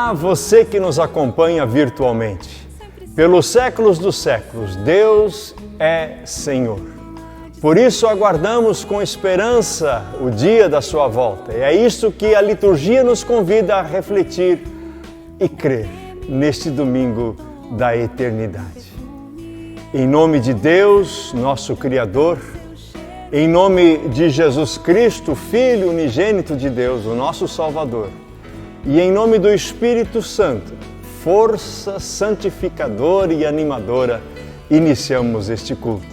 Olá, você que nos acompanha virtualmente. Pelos séculos dos séculos, Deus é Senhor. Por isso aguardamos com esperança o dia da sua volta. E é isso que a liturgia nos convida a refletir e crer neste domingo da eternidade. Em nome de Deus, nosso Criador, em nome de Jesus Cristo, Filho unigênito de Deus, o nosso Salvador, e em nome do Espírito Santo, força santificadora e animadora, iniciamos este culto.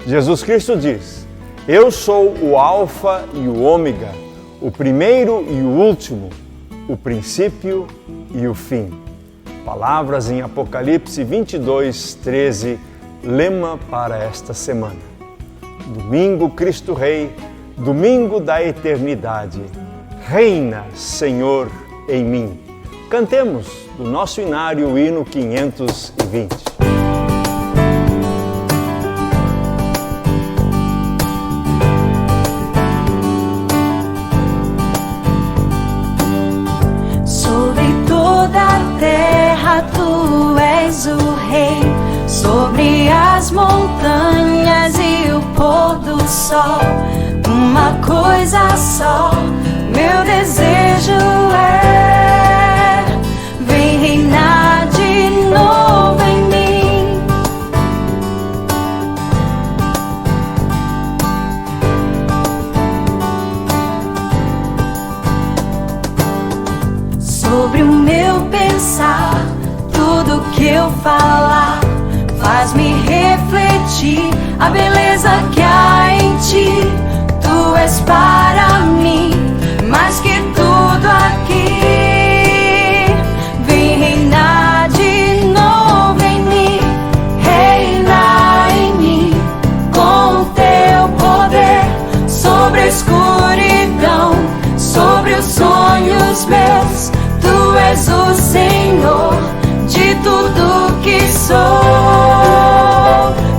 Jesus Cristo diz: Eu sou o Alfa e o Ômega, o primeiro e o último, o princípio e o fim. Palavras em Apocalipse 22, 13, lema para esta semana. Domingo Cristo Rei, domingo da eternidade. Reina, Senhor, em mim. Cantemos do nosso inário o hino 520. Sobre toda a terra tu és o Rei, sobre as montanhas e o pôr do sol, uma coisa só, meu desejo é: vem reinar de novo em mim. Sobre o meu pensar, tudo que eu falar, faz-me refletir a beleza que há em ti. Tu és para mim mais que tudo aqui. Vem reinar de novo em mim, reinar em mim com teu poder, sobre a escuridão, sobre os sonhos meus. Tu és o Senhor de tudo que sou.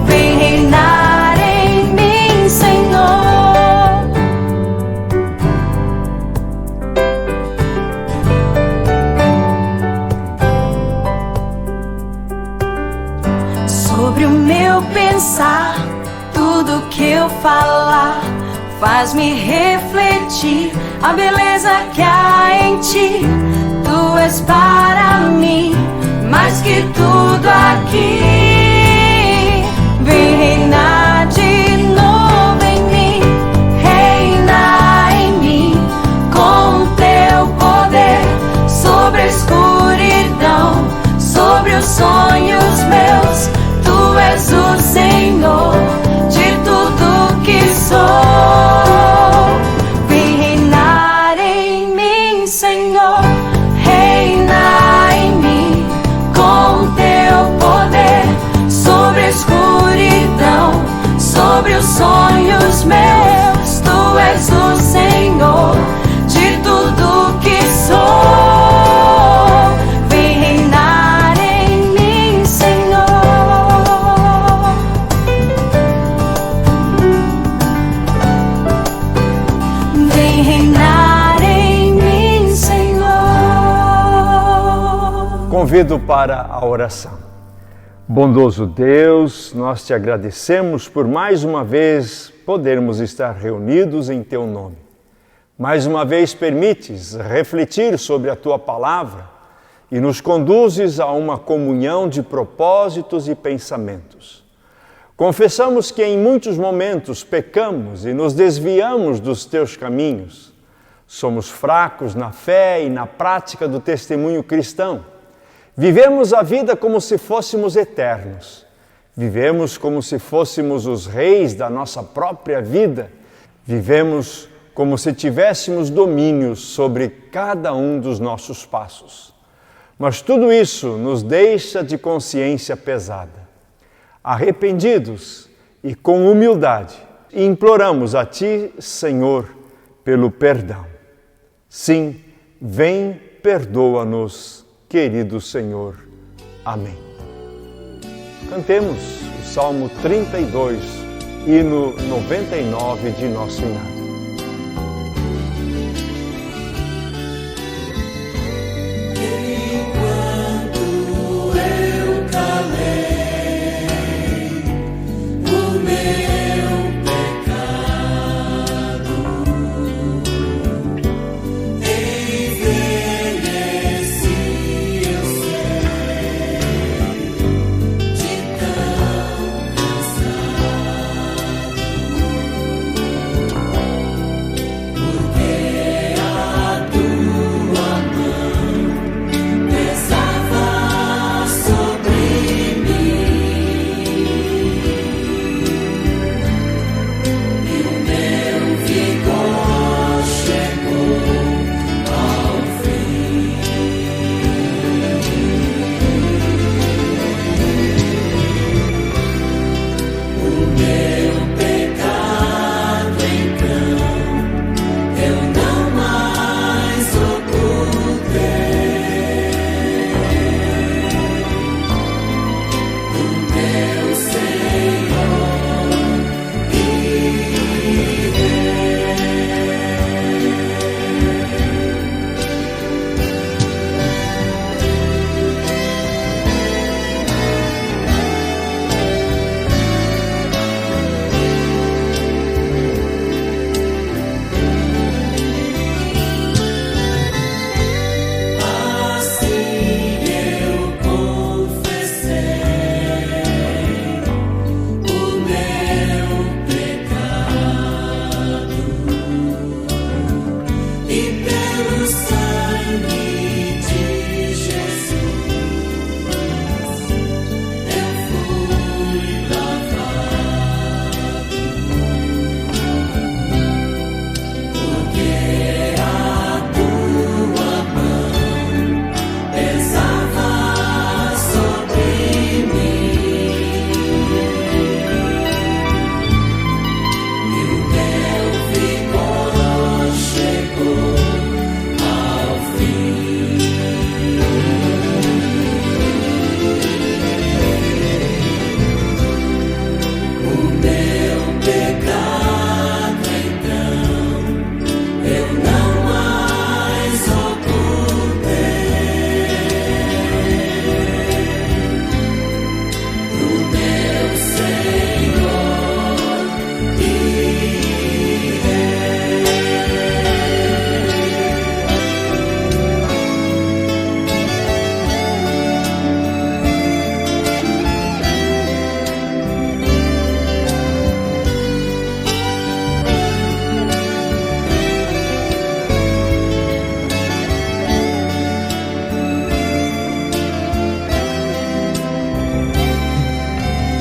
Vem reinar em mim, Senhor. Sobre o meu pensar, tudo que eu falar, faz-me refletir a beleza que há em ti. Tu és para mim mais que tudo aqui. Vem reinar de novo em mim, reinar em mim com teu poder, sobre a escuridão, sobre os sonhos meus. Tu és o Senhor de tudo que sou. Vem reinar em mim, Senhor, reinar em mim com teu poder, sobre a escuridão, sobre os sonhos meus. Tu és o Senhor de tudo que sou. Vem reinar em mim, Senhor. Vem reinar em mim, Senhor. Convido para a oração. Bondoso Deus, nós te agradecemos por mais uma vez podermos estar reunidos em teu nome. Mais uma vez permites refletir sobre a tua palavra e nos conduzes a uma comunhão de propósitos e pensamentos. Confessamos que em muitos momentos pecamos e nos desviamos dos teus caminhos. Somos fracos na fé e na prática do testemunho cristão. Vivemos a vida como se fôssemos eternos. Vivemos como se fôssemos os reis da nossa própria vida. Vivemos como se tivéssemos domínio sobre cada um dos nossos passos. Mas tudo isso nos deixa de consciência pesada. Arrependidos e com humildade, imploramos a Ti, Senhor, pelo perdão. Sim, vem, perdoa-nos, querido Senhor. Amém. Cantemos o Salmo 32, hino 99 de nosso inário.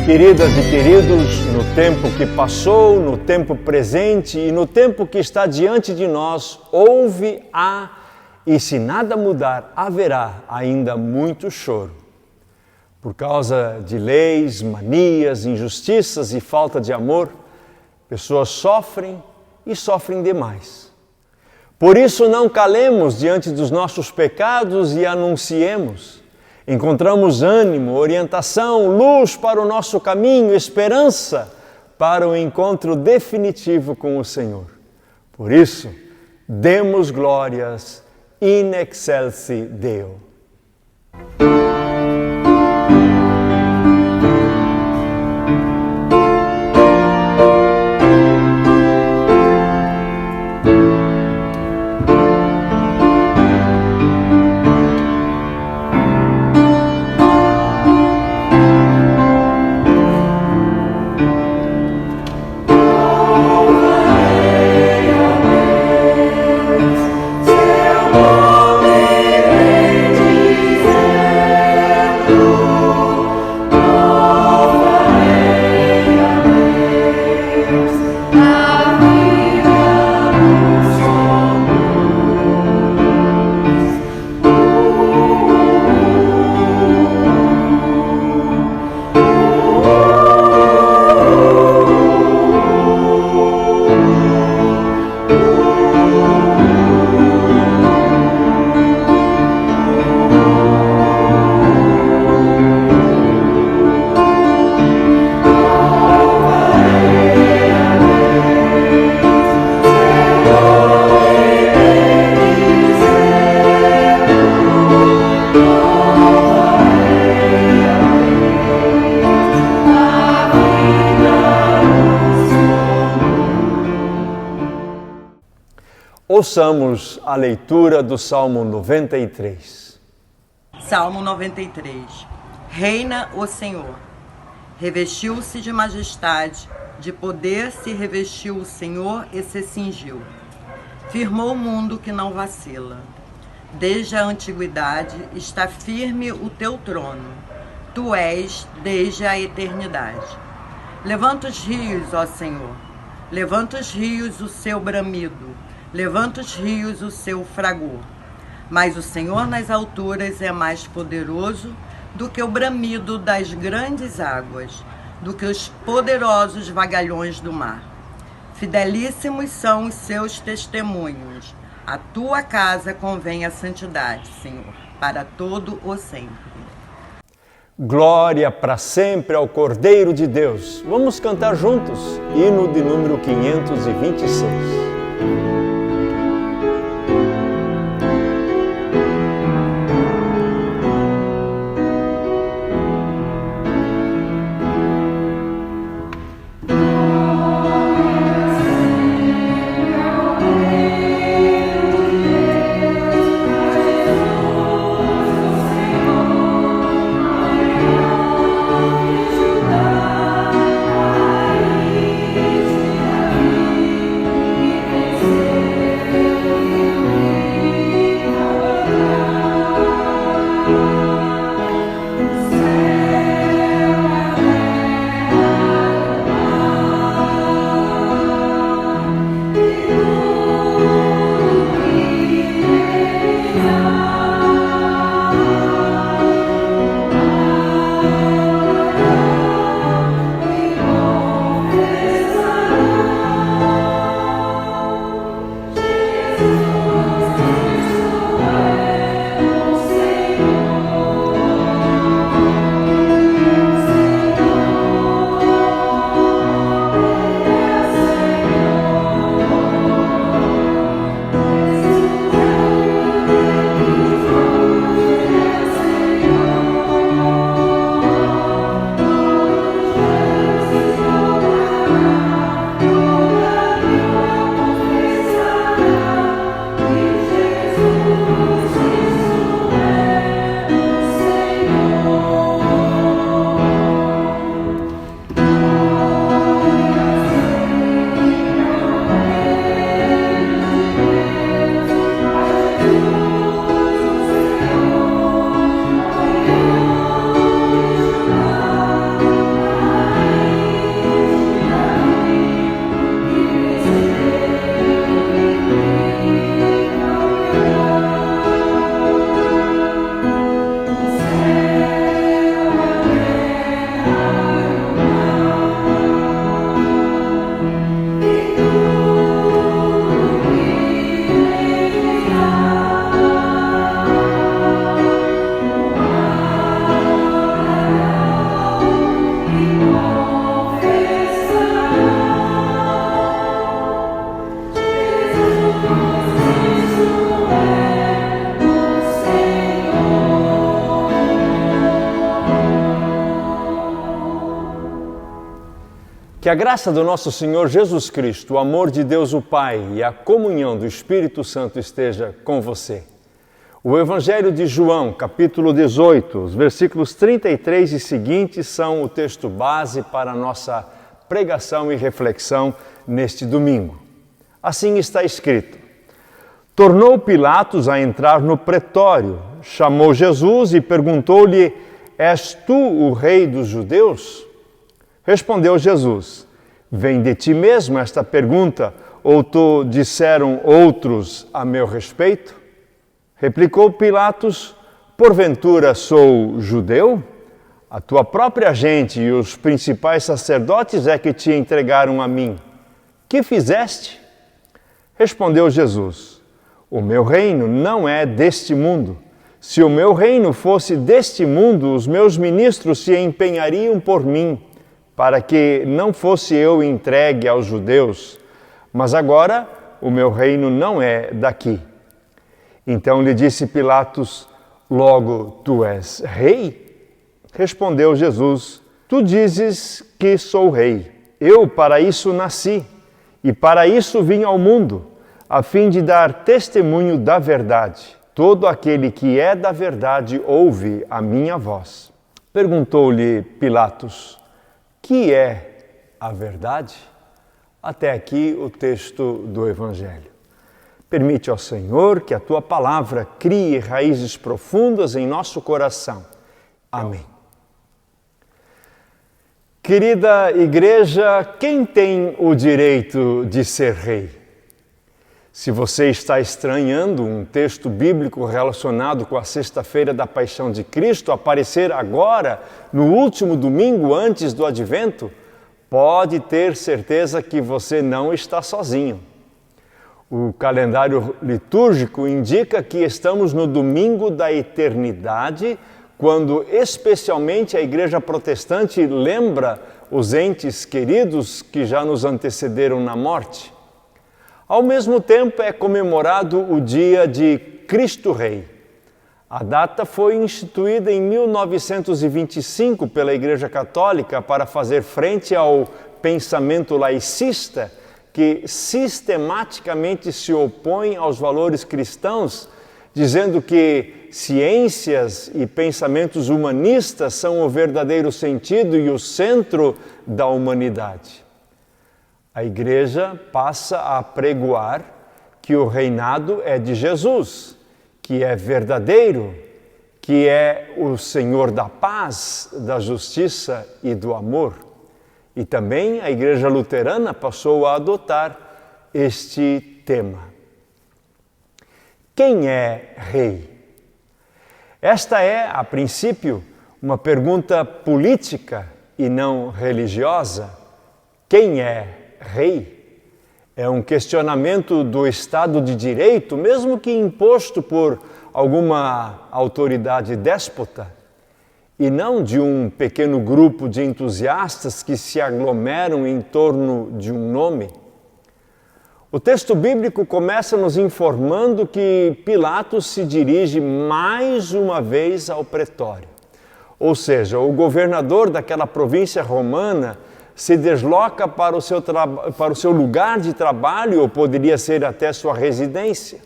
Queridas e queridos, no tempo que passou, no tempo presente e no tempo que está diante de nós, e se nada mudar, haverá ainda muito choro. Por causa de leis, manias, injustiças e falta de amor, pessoas sofrem e sofrem demais. Por isso não calemos diante dos nossos pecados e anunciemos. Encontramos ânimo, orientação, luz para o nosso caminho, esperança para o encontro definitivo com o Senhor. Por isso, demos glórias in excelsis Deo. Ouçamos a leitura do Salmo 93. Salmo 93. Reina o Senhor. Revestiu-se de majestade, de poder se revestiu o Senhor e se cingiu. Firmou o mundo que não vacila. Desde a antiguidade está firme o teu trono. Tu és desde a eternidade. Levanta os rios, ó Senhor. Levanta os rios o seu bramido. Levanta os rios o seu fragor. Mas o Senhor nas alturas é mais poderoso do que o bramido das grandes águas, do que os poderosos vagalhões do mar. Fidelíssimos são os seus testemunhos. A tua casa convém a santidade, Senhor, para todo o sempre. Glória para sempre ao Cordeiro de Deus. Vamos cantar juntos, hino de número 526. Que a graça do nosso Senhor Jesus Cristo, o amor de Deus o Pai e a comunhão do Espírito Santo esteja com você. O Evangelho de João, capítulo 18, os versículos 33 e seguintes são o texto base para a nossa pregação e reflexão neste domingo. Assim está escrito: Tornou Pilatos a entrar no pretório, chamou Jesus e perguntou-lhe: És tu o rei dos judeus? Respondeu Jesus: Vem de ti mesmo esta pergunta, ou te disseram outros a meu respeito? Replicou Pilatos: Porventura sou judeu? A tua própria gente e os principais sacerdotes é que te entregaram a mim. Que fizeste? Respondeu Jesus: O meu reino não é deste mundo. Se o meu reino fosse deste mundo, os meus ministros se empenhariam por mim, para que não fosse eu entregue aos judeus. Mas agora o meu reino não é daqui. Então lhe disse Pilatos: Logo tu és rei? Respondeu Jesus: Tu dizes que sou rei. Eu para isso nasci, e para isso vim ao mundo, a fim de dar testemunho da verdade. Todo aquele que é da verdade ouve a minha voz. Perguntou-lhe Pilatos: Que é a verdade? Até aqui o texto do Evangelho. Permite ao Senhor que a Tua palavra crie raízes profundas em nosso coração. Amém. Querida igreja, quem tem o direito de ser rei? Se você está estranhando um texto bíblico relacionado com a Sexta-feira da Paixão de Cristo aparecer agora, no último domingo antes do Advento, pode ter certeza que você não está sozinho. O calendário litúrgico indica que estamos no domingo da eternidade, quando especialmente a Igreja Protestante lembra os entes queridos que já nos antecederam na morte. Ao mesmo tempo, é comemorado o dia de Cristo Rei. A data foi instituída em 1925 pela Igreja Católica para fazer frente ao pensamento laicista que sistematicamente se opõe aos valores cristãos, dizendo que ciências e pensamentos humanistas são o verdadeiro sentido e o centro da humanidade. A Igreja passa a pregoar que o reinado é de Jesus, que é verdadeiro, que é o Senhor da paz, da justiça e do amor. E também a Igreja Luterana passou a adotar este tema. Quem é rei? Esta é, a princípio, uma pergunta política e não religiosa. Quem é rei? É um questionamento do Estado de Direito, mesmo que imposto por alguma autoridade déspota, e não de um pequeno grupo de entusiastas que se aglomeram em torno de um nome. O texto bíblico começa nos informando que Pilatos se dirige mais uma vez ao pretório. Ou seja, o governador daquela província romana se desloca para o seu lugar de trabalho, ou poderia ser até sua residência.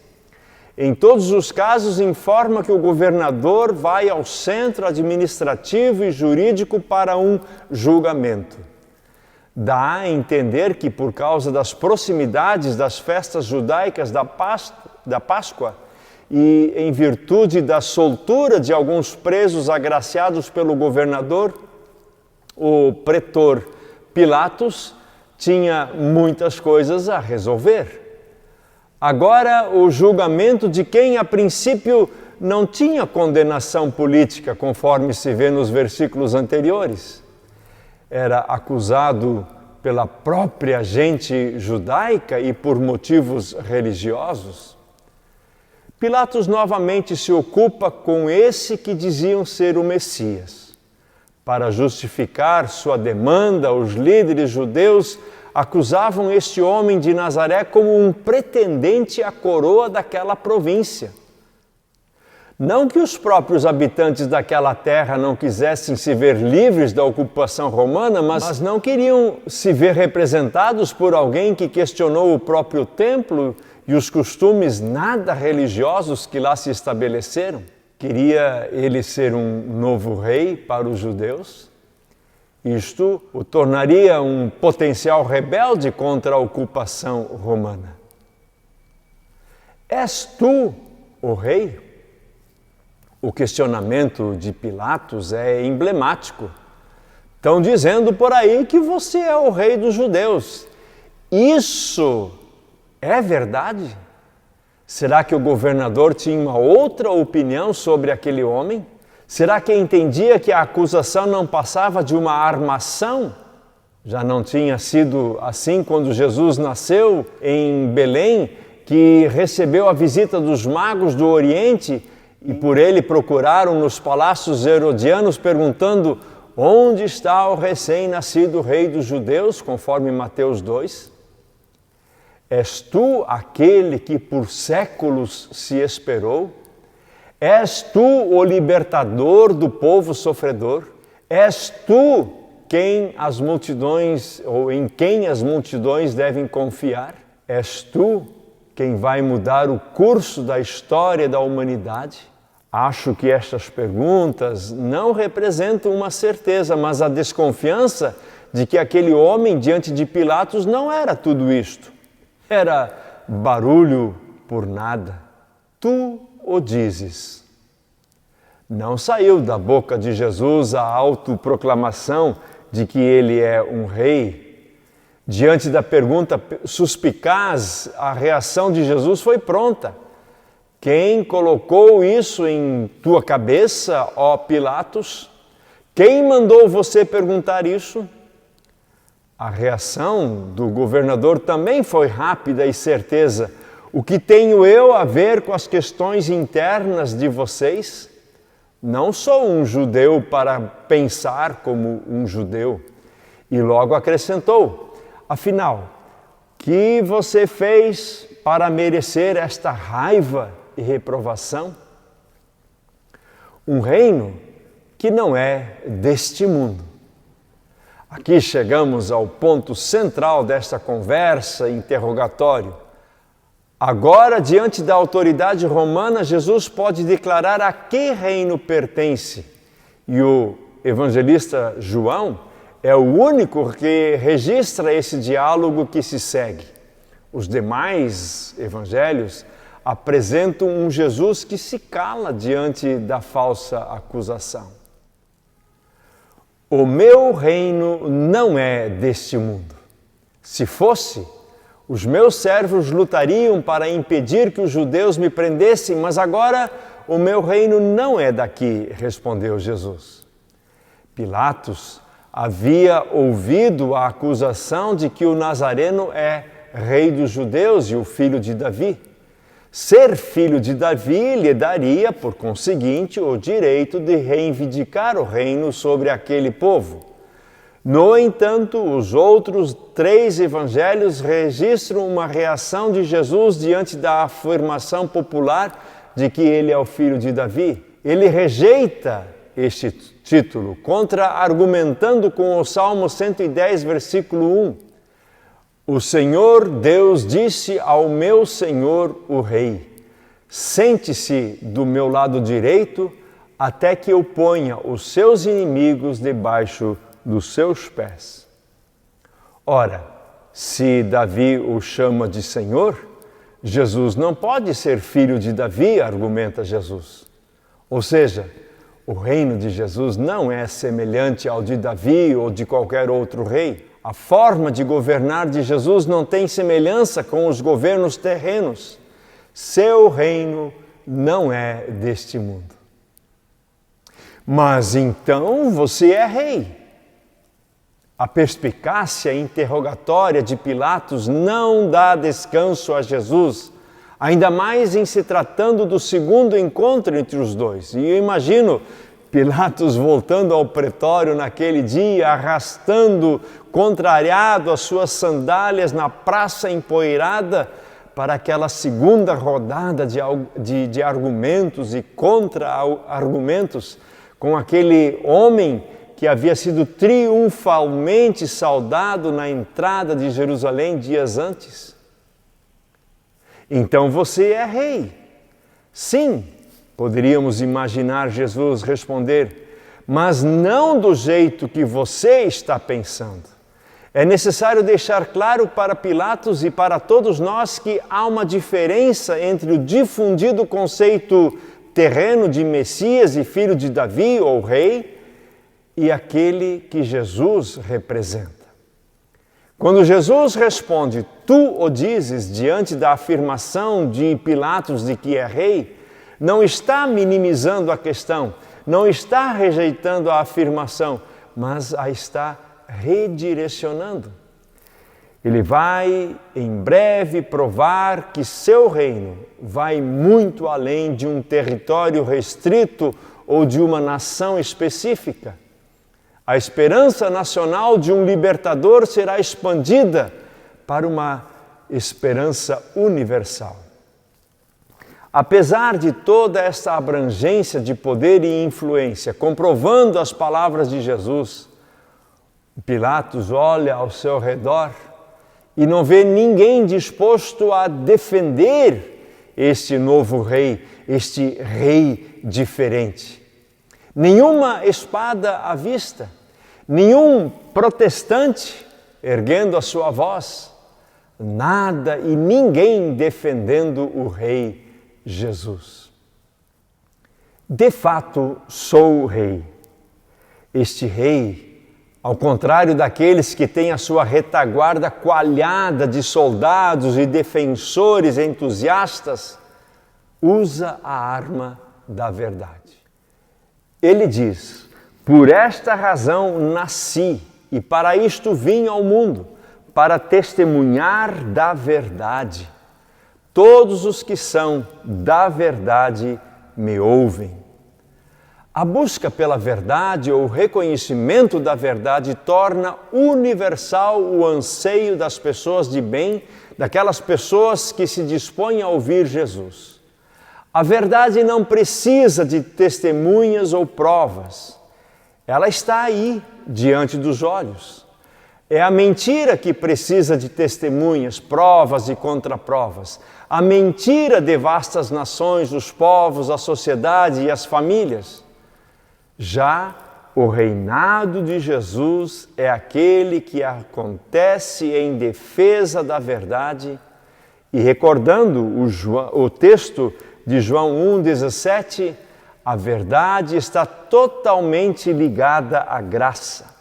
Em todos os casos, informa que o governador vai ao centro administrativo e jurídico para um julgamento. Dá a entender que, por causa das proximidades das festas judaicas da Páscoa e em virtude da soltura de alguns presos agraciados pelo governador, o pretor Pilatos tinha muitas coisas a resolver. Agora, o julgamento de quem, a princípio, não tinha condenação política, conforme se vê nos versículos anteriores. Era acusado pela própria gente judaica e por motivos religiosos. Pilatos novamente se ocupa com esse que diziam ser o Messias. Para justificar sua demanda, os líderes judeus acusavam este homem de Nazaré como um pretendente à coroa daquela província. Não que os próprios habitantes daquela terra não quisessem se ver livres da ocupação romana, mas não queriam se ver representados por alguém que questionou o próprio templo e os costumes nada religiosos que lá se estabeleceram. Queria ele ser um novo rei para os judeus. Isto o tornaria um potencial rebelde contra a ocupação romana. És tu o rei? O questionamento de Pilatos é emblemático. Estão dizendo por aí que você é o rei dos judeus. Isso é verdade? Será que o governador tinha uma outra opinião sobre aquele homem? Será que entendia que a acusação não passava de uma armação? Já não tinha sido assim quando Jesus nasceu em Belém, que recebeu a visita dos magos do Oriente e por ele procuraram nos palácios herodianos perguntando: onde está o recém-nascido rei dos judeus, conforme Mateus 2? És tu aquele que por séculos se esperou? És tu o libertador do povo sofredor? És tu quem as multidões, ou em quem as multidões devem confiar? És tu quem vai mudar o curso da história da humanidade? Acho que estas perguntas não representam uma certeza, mas a desconfiança de que aquele homem diante de Pilatos não era tudo isto. Era barulho por nada. Tu o dizes. Não saiu da boca de Jesus a autoproclamação de que ele é um rei. Diante da pergunta suspicaz, a reação de Jesus foi pronta. Quem colocou isso em tua cabeça, ó Pilatos? Quem mandou você perguntar isso? A reação do governador também foi rápida e certeza. O que tenho eu a ver com as questões internas de vocês? Não sou um judeu para pensar como um judeu. E logo acrescentou: afinal, que você fez para merecer esta raiva e reprovação? Um reino que não é deste mundo. Aqui chegamos ao ponto central desta conversa, interrogatório. Agora, diante da autoridade romana, Jesus pode declarar a que reino pertence. E o evangelista João é o único que registra esse diálogo que se segue. Os demais evangelhos apresentam um Jesus que se cala diante da falsa acusação. O meu reino não é deste mundo. Se fosse, os meus servos lutariam para impedir que os judeus me prendessem, mas agora o meu reino não é daqui, respondeu Jesus. Pilatos havia ouvido a acusação de que o Nazareno é rei dos judeus e o filho de Davi. Ser filho de Davi lhe daria, por conseguinte, o direito de reivindicar o reino sobre aquele povo. No entanto, os outros 3 evangelhos registram uma reação de Jesus diante da afirmação popular de que ele é o filho de Davi. Ele rejeita este título, contra-argumentando com o Salmo 110, versículo 1. O Senhor Deus disse ao meu Senhor, o Rei: sente-se do meu lado direito, até que eu ponha os seus inimigos debaixo dos seus pés. Ora, se Davi o chama de Senhor, Jesus não pode ser filho de Davi, argumenta Jesus. Ou seja, o reino de Jesus não é semelhante ao de Davi ou de qualquer outro rei. A forma de governar de Jesus não tem semelhança com os governos terrenos. Seu reino não é deste mundo. Mas então você é rei. A perspicácia interrogatória de Pilatos não dá descanso a Jesus, ainda mais em se tratando do segundo encontro entre os dois. E eu imagino Pilatos voltando ao pretório naquele dia, arrastando, contrariado, as suas sandálias na praça empoeirada, para aquela segunda rodada de argumentos e contra-argumentos com aquele homem que havia sido triunfalmente saudado na entrada de Jerusalém dias antes? Então você é rei. Sim, poderíamos imaginar Jesus responder, mas não do jeito que você está pensando. É necessário deixar claro para Pilatos e para todos nós que há uma diferença entre o difundido conceito terreno de Messias e filho de Davi ou rei e aquele que Jesus representa. Quando Jesus responde, tu o dizes, diante da afirmação de Pilatos de que é rei, não está minimizando a questão, não está rejeitando a afirmação, mas a está redirecionando. Ele vai em breve provar que seu reino vai muito além de um território restrito ou de uma nação específica. A esperança nacional de um libertador será expandida para uma esperança universal. Apesar de toda essa abrangência de poder e influência, comprovando as palavras de Jesus, Pilatos olha ao seu redor e não vê ninguém disposto a defender este novo rei, este rei diferente. Nenhuma espada à vista, nenhum protestante erguendo a sua voz, nada e ninguém defendendo o rei Jesus. De fato, sou o rei. Este rei, ao contrário daqueles que têm a sua retaguarda coalhada de soldados e defensores entusiastas, usa a arma da verdade. Ele diz, por esta razão nasci e para isto vim ao mundo, para testemunhar da verdade. Todos os que são da verdade me ouvem. A busca pela verdade ou o reconhecimento da verdade torna universal o anseio das pessoas de bem, daquelas pessoas que se dispõem a ouvir Jesus. A verdade não precisa de testemunhas ou provas. Ela está aí, diante dos olhos. É a mentira que precisa de testemunhas, provas e contraprovas. A mentira devasta as nações, os povos, a sociedade e as famílias. Já o reinado de Jesus é aquele que acontece em defesa da verdade e recordando o texto de João 1,17, a verdade está totalmente ligada à graça.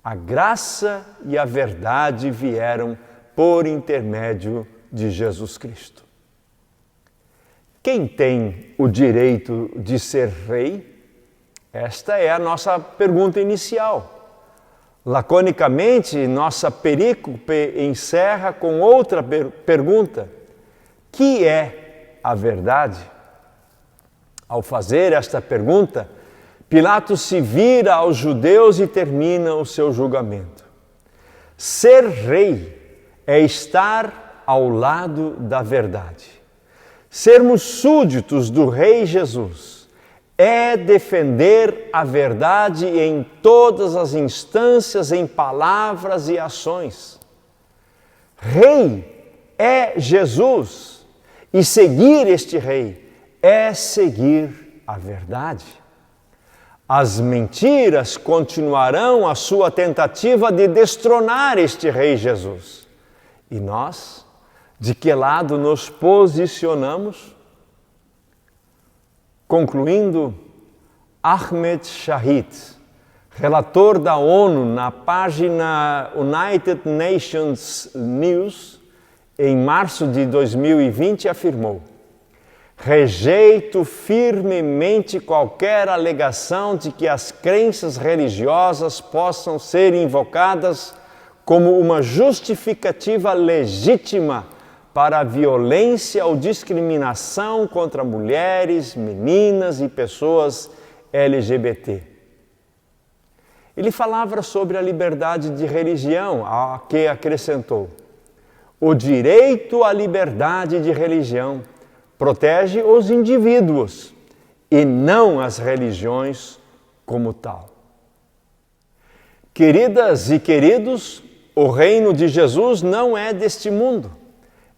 A graça e a verdade vieram por intermédio de Jesus Cristo. Quem tem o direito de ser rei? Esta é a nossa pergunta inicial. Laconicamente, nossa perícope encerra com outra pergunta. Que é a verdade? Ao fazer esta pergunta, Pilatos se vira aos judeus e termina o seu julgamento. Ser rei é estar ao lado da verdade. Sermos súditos do Rei Jesus é defender a verdade em todas as instâncias, em palavras e ações. Rei é Jesus e seguir este rei é seguir a verdade. As mentiras continuarão a sua tentativa de destronar este rei Jesus. E nós, de que lado nos posicionamos? Concluindo, Ahmed Shahid, relator da ONU na página United Nations News, em março de 2020, afirmou: rejeito firmemente qualquer alegação de que as crenças religiosas possam ser invocadas como uma justificativa legítima para a violência ou discriminação contra mulheres, meninas e pessoas LGBT. Ele falava sobre a liberdade de religião, a que acrescentou: O direito à liberdade de religião protege os indivíduos e não as religiões como tal. Queridas e queridos, o reino de Jesus não é deste mundo.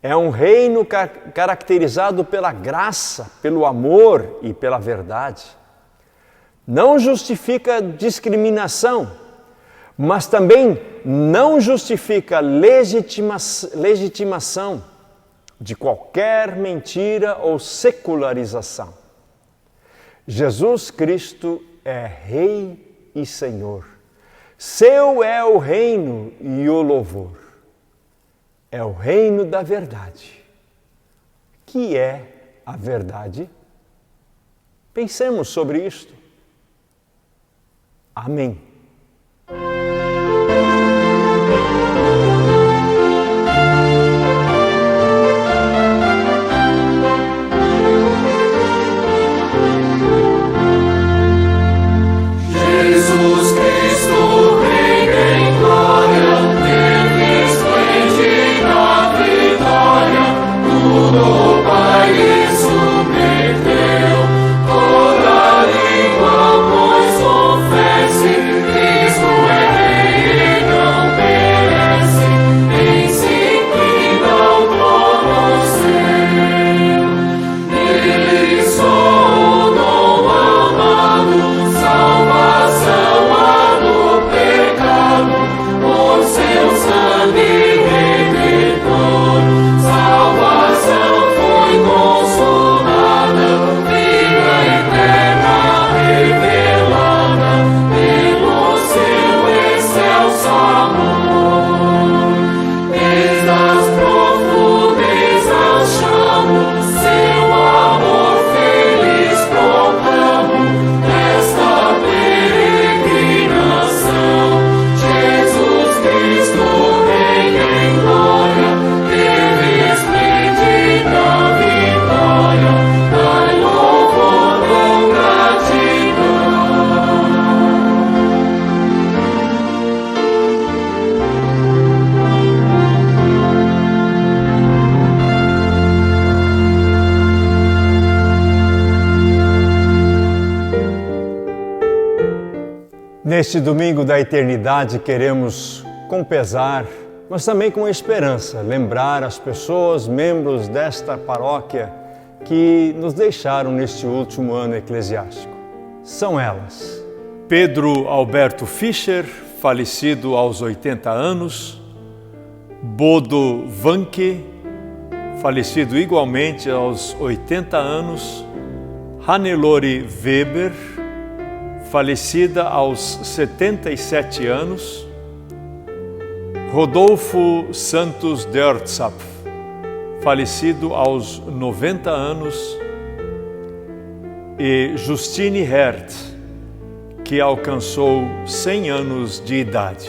É um reino caracterizado pela graça, pelo amor e pela verdade. Não justifica discriminação, mas também não justifica legitimação de qualquer mentira ou secularização. Jesus Cristo é Rei e Senhor. Seu é o reino e o louvor. É o reino da verdade. Que é a verdade? Pensemos sobre isto. Amém. Neste domingo da eternidade queremos, com pesar, mas também com esperança, lembrar as pessoas, membros desta paróquia, que nos deixaram neste último ano eclesiástico. São elas: Pedro Alberto Fischer, falecido aos 80 anos, Bodo Vanke, falecido igualmente aos 80 anos, Hannelore Weber, falecida aos 77 anos, Rodolfo Santos Dörtzapf, falecido aos 90 anos, e Justine Hert, que alcançou 100 anos de idade.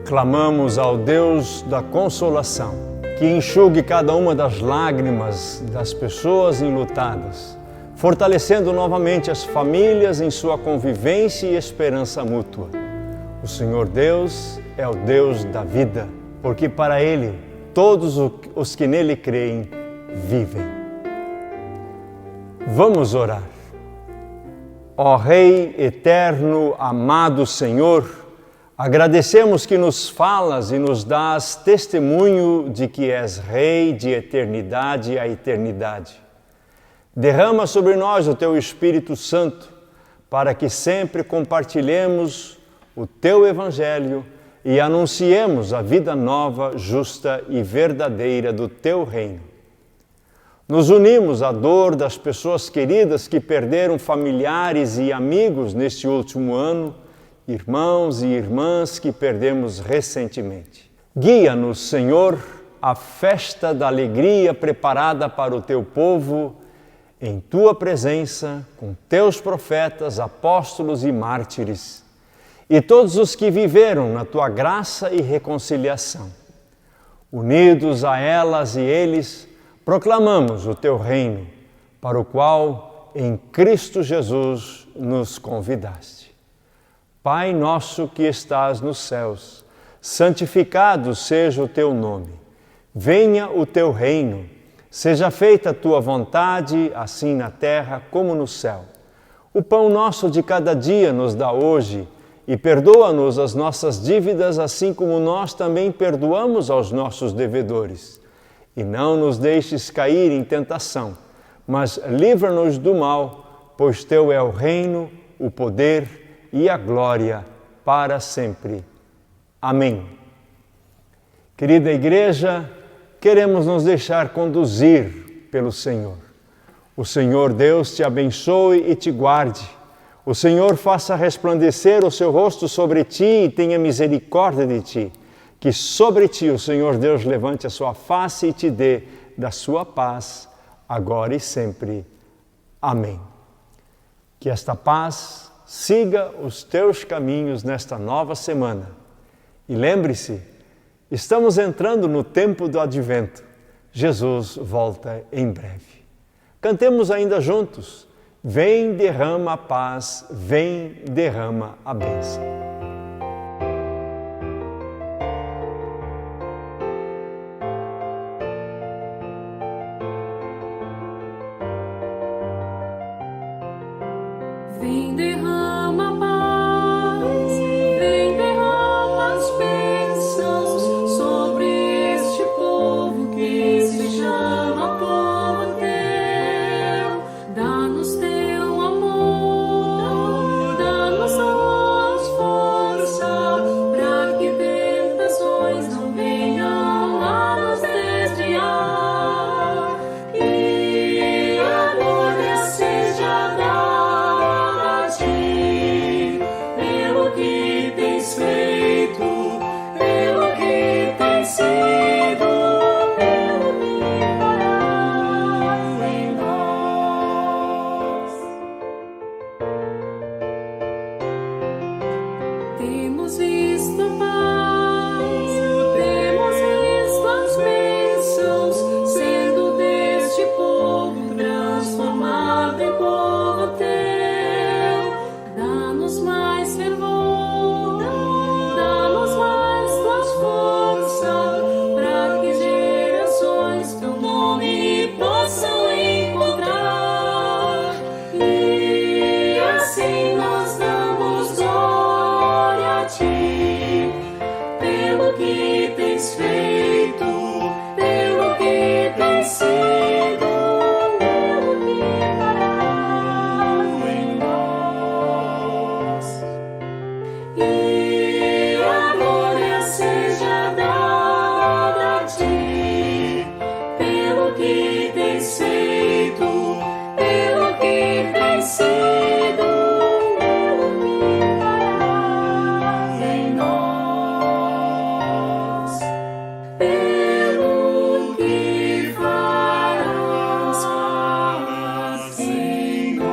Clamamos ao Deus da consolação, que enxugue cada uma das lágrimas das pessoas enlutadas, fortalecendo novamente as famílias em sua convivência e esperança mútua. O Senhor Deus é o Deus da vida, porque para Ele todos os que nele creem vivem. Vamos orar. Ó Rei eterno, amado Senhor, agradecemos que nos falas e nos dás testemunho de que és Rei de eternidade a eternidade. Derrama sobre nós o Teu Espírito Santo, para que sempre compartilhemos o Teu Evangelho e anunciemos a vida nova, justa e verdadeira do Teu Reino. Nos unimos à dor das pessoas queridas que perderam familiares e amigos neste último ano, irmãos e irmãs que perdemos recentemente. Guia-nos, Senhor, à festa da alegria preparada para o Teu povo, em Tua presença, com Teus profetas, apóstolos e mártires, e todos os que viveram na Tua graça e reconciliação. Unidos a elas e eles, proclamamos o Teu reino, para o qual, em Cristo Jesus, nos convidaste. Pai nosso que estás nos céus, santificado seja o Teu nome. Venha o teu reino, seja feita a tua vontade, assim na terra como no céu. O pão nosso de cada dia nos dá hoje, e perdoa-nos as nossas dívidas, assim como nós também perdoamos aos nossos devedores. E não nos deixes cair em tentação, mas livra-nos do mal, pois teu é o reino, o poder e a glória para sempre. Amém. Querida Igreja, queremos nos deixar conduzir pelo Senhor. O Senhor Deus te abençoe e te guarde. O Senhor faça resplandecer o seu rosto sobre ti e tenha misericórdia de ti. Que sobre ti o Senhor Deus levante a sua face e te dê da sua paz, agora e sempre. Amém. Que esta paz siga os teus caminhos nesta nova semana. E lembre-se, estamos entrando no tempo do Advento. Jesus volta em breve. Cantemos ainda juntos. Vem, derrama a paz, vem, derrama a bênção. Vem, derrama a paz, vem, derrama as bênçãos sobre este povo que se chama povo teu. Dá-nos teu amor, dá-nos força, para que tentações não venham a nos desviar. E a glória seja dada pelo que tens feito, pelo que tens sido, pelo que farás em nós. Temos visto a paz, temos visto as bênçãos, sendo deste povo transformado em povo teu. Dá-nos mais fervor, dá-nos mais tuas forças, para que gerações teu nome possam encontrar. E assim nós damos glória a ti, pelo que tens feito, pelo que tens sido, pelo que farás em nós. E a glória seja dada a ti, pelo que tens feito, pelo que tens sido, pelo que farás em nós, pelo que farás em nós.